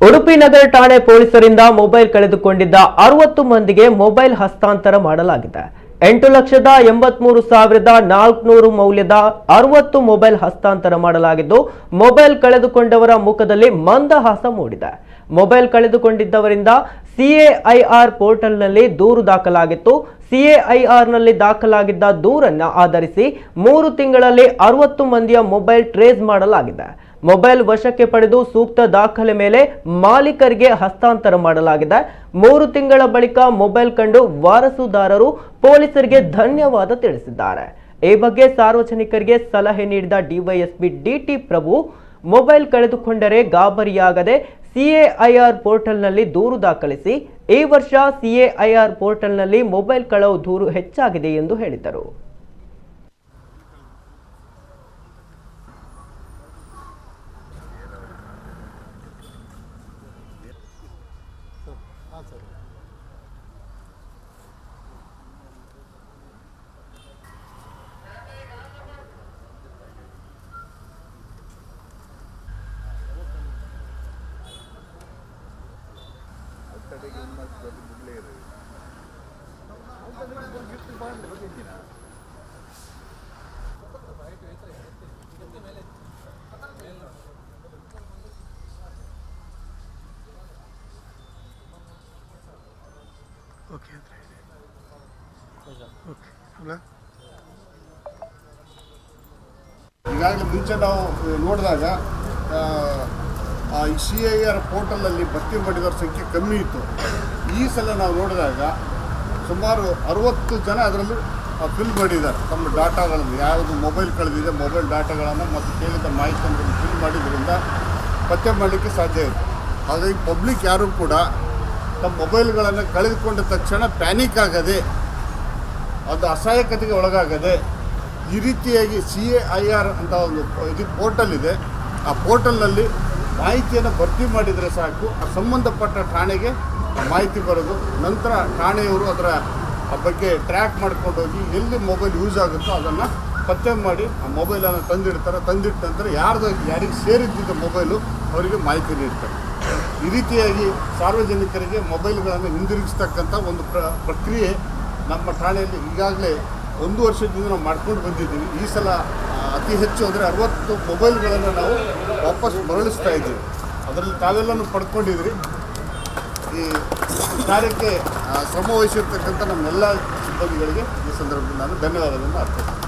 ಉಡುಪಿ ನಗರ ಠಾಣೆ ಪೊಲೀಸರಿಂದ ಮೊಬೈಲ್ ಕಳೆದುಕೊಂಡಿದ್ದ 60 ಮಂದಿಗೆ ಮೊಬೈಲ್ ಹಸ್ತಾಂತರ ಮಾಡಲಾಗಿದೆ. 8,83,400 ಮೌಲ್ಯದ 60 ಮೊಬೈಲ್ ಹಸ್ತಾಂತರ ಮಾಡಲಾಗಿದ್ದು, ಮೊಬೈಲ್ ಕಳೆದುಕೊಂಡವರ ಮುಖದಲ್ಲಿ ಮಂದಹಾಸ ಮೂಡಿದೆ. ಮೊಬೈಲ್ ಕಳೆದುಕೊಂಡಿದ್ದವರಿಂದ ಸಿಎಐಆರ್ ಪೋರ್ಟಲ್ನಲ್ಲಿ ದೂರು ದಾಖಲಾಗಿತ್ತು. ಸಿಎಐಆರ್ನಲ್ಲಿ ದಾಖಲಾಗಿದ್ದ ದೂರನ್ನು ಆಧರಿಸಿ 3 ತಿಂಗಳಲ್ಲಿ 60 ಮಂದಿಯ ಮೊಬೈಲ್ ಟ್ರೇಸ್ ಮಾಡಲಾಗಿದೆ. ಮೊಬೈಲ್ ವಶಕ್ಕೆ ಪಡೆದು ಸೂಕ್ತ ದಾಖಲೆ ಮೇಲೆ ಮಾಲೀಕರಿಗೆ ಹಸ್ತಾಂತರ ಮಾಡಲಾಗಿದೆ. 3 ತಿಂಗಳ ಬಳಿಕ ಮೊಬೈಲ್ ಕಂಡು ವಾರಸುದಾರರು ಪೊಲೀಸರಿಗೆ ಧನ್ಯವಾದ ತಿಳಿಸಿದ್ದಾರೆ. ಈ ಬಗ್ಗೆ ಸಾರ್ವಜನಿಕರಿಗೆ ಸಲಹೆ ನೀಡಿದ ಡಿವೈಎಸ್ಪಿ ಡಿಟಿ ಪ್ರಭು, ಮೊಬೈಲ್ ಕಳೆದುಕೊಂಡರೆ ಗಾಬರಿಯಾಗದೆ ಸಿಎಐಆರ್ ಪೋರ್ಟಲ್ನಲ್ಲಿ ದೂರು ದಾಖಲಿಸಿ. ಈ ವರ್ಷ ಸಿಎಐಆರ್ ಪೋರ್ಟಲ್ನಲ್ಲಿ ಮೊಬೈಲ್ ಕಳವು ದೂರು ಹೆಚ್ಚಾಗಿದೆ ಎಂದು ಹೇಳಿದರು. ಈಗಾಗಲೇ ಮುಂಚೆ ನಾವು ನೋಡಿದಾಗ ಸಿಐಆರ್ ಪೋರ್ಟಲಲ್ಲಿ ಭರ್ತಿ ಮಾಡಿದವ್ರ ಸಂಖ್ಯೆ ಕಮ್ಮಿ ಇತ್ತು. ಈ ಸಲ ನಾವು ನೋಡಿದಾಗ ಸುಮಾರು 60 ಜನ ಅದರಲ್ಲಿ ಫಿಲ್ ಮಾಡಿದ್ದಾರೆ. ತಮ್ಮ ಡಾಟಾಗಳನ್ನು, ಯಾವುದು ಮೊಬೈಲ್ ಕಳೆದಿದೆ ಮೊಬೈಲ್ ಡಾಟಾಗಳನ್ನು ಮತ್ತು ಕೇಳಿದ ಮಾಹಿತಿಯನ್ನು ಫಿಲ್ ಮಾಡಿದ್ರಿಂದ ಪತ್ತೆ ಮಾಡಲಿಕ್ಕೆ ಸಾಧ್ಯ ಇದೆ. ಹಾಗಾಗಿ ಪಬ್ಲಿಕ್ ಯಾರೂ ಕೂಡ ತಮ್ಮ ಮೊಬೈಲ್ಗಳನ್ನು ಕಳೆದುಕೊಂಡ ತಕ್ಷಣ ಪ್ಯಾನಿಕ್ ಆಗದೆ, ಅದು ಅಸಹಾಯಕತೆಗೆ ಒಳಗಾಗದೆ, ಈ ರೀತಿಯಾಗಿ ಸಿಎಐಆರ್ ಅಂತ ಒಂದು ಇದು ಪೋರ್ಟಲ್ ಇದೆ. ಆ ಪೋರ್ಟಲ್ನಲ್ಲಿ ಮಾಹಿತಿಯನ್ನು ಭರ್ತಿ ಮಾಡಿದರೆ ಸಾಕು, ಸಂಬಂಧಪಟ್ಟ ಠಾಣೆಗೆ ಮಾಹಿತಿ ಬರೋದು. ನಂತರ ಠಾಣೆಯವರು ಅದರ ಬಗ್ಗೆ ಟ್ರ್ಯಾಕ್ ಮಾಡ್ಕೊಂಡು ಹೋಗಿ ಎಲ್ಲಿ ಮೊಬೈಲ್ ಯೂಸ್ ಆಗುತ್ತೋ ಅದನ್ನು ಪತ್ತೆ ಮಾಡಿ ಆ ಮೊಬೈಲನ್ನು ತಂದಿಡ್ತಾರೆ. ತಂದಿಟ್ಟ ನಂತರ ಯಾರಿಗೆ ಸೇರಿದ್ದ ಮೊಬೈಲು ಅವರಿಗೆ ಮಾಹಿತಿ ನೀಡ್ತಾರೆ. ಈ ರೀತಿಯಾಗಿ ಸಾರ್ವಜನಿಕರಿಗೆ ಮೊಬೈಲ್ಗಳನ್ನು ಹಿಂದಿರುಗಿಸ್ತಕ್ಕಂಥ ಒಂದು ಪ್ರಕ್ರಿಯೆ ನಮ್ಮ ಠಾಣೆಯಲ್ಲಿ ಈಗಾಗಲೇ 1 ವರ್ಷದಿಂದ ನಾವು ಮಾಡ್ಕೊಂಡು ಬಂದಿದ್ದೀವಿ. ಈ ಸಲ ಅತಿ ಹೆಚ್ಚು ಅಂದರೆ 60 ಮೊಬೈಲ್ಗಳನ್ನು ನಾವು ವಾಪಸ್ ಮರಳಿಸ್ತಾ ಇದ್ದೀವಿ. ಅದರಲ್ಲಿ ತಾವೆಲ್ಲನೂ ಪಡ್ಕೊಂಡಿದ್ರಿ. ಈ ಕಾರ್ಯಕ್ಕೆ ಶ್ರಮ ವಹಿಸಿರ್ತಕ್ಕಂಥ ನಮ್ಮೆಲ್ಲ ಸಿಬ್ಬಂದಿಗಳಿಗೆ ಈ ಸಂದರ್ಭದಲ್ಲಿ ನಾನು ಧನ್ಯವಾದಗಳನ್ನು ಅರ್ಪಿಸ್ತೀನಿ.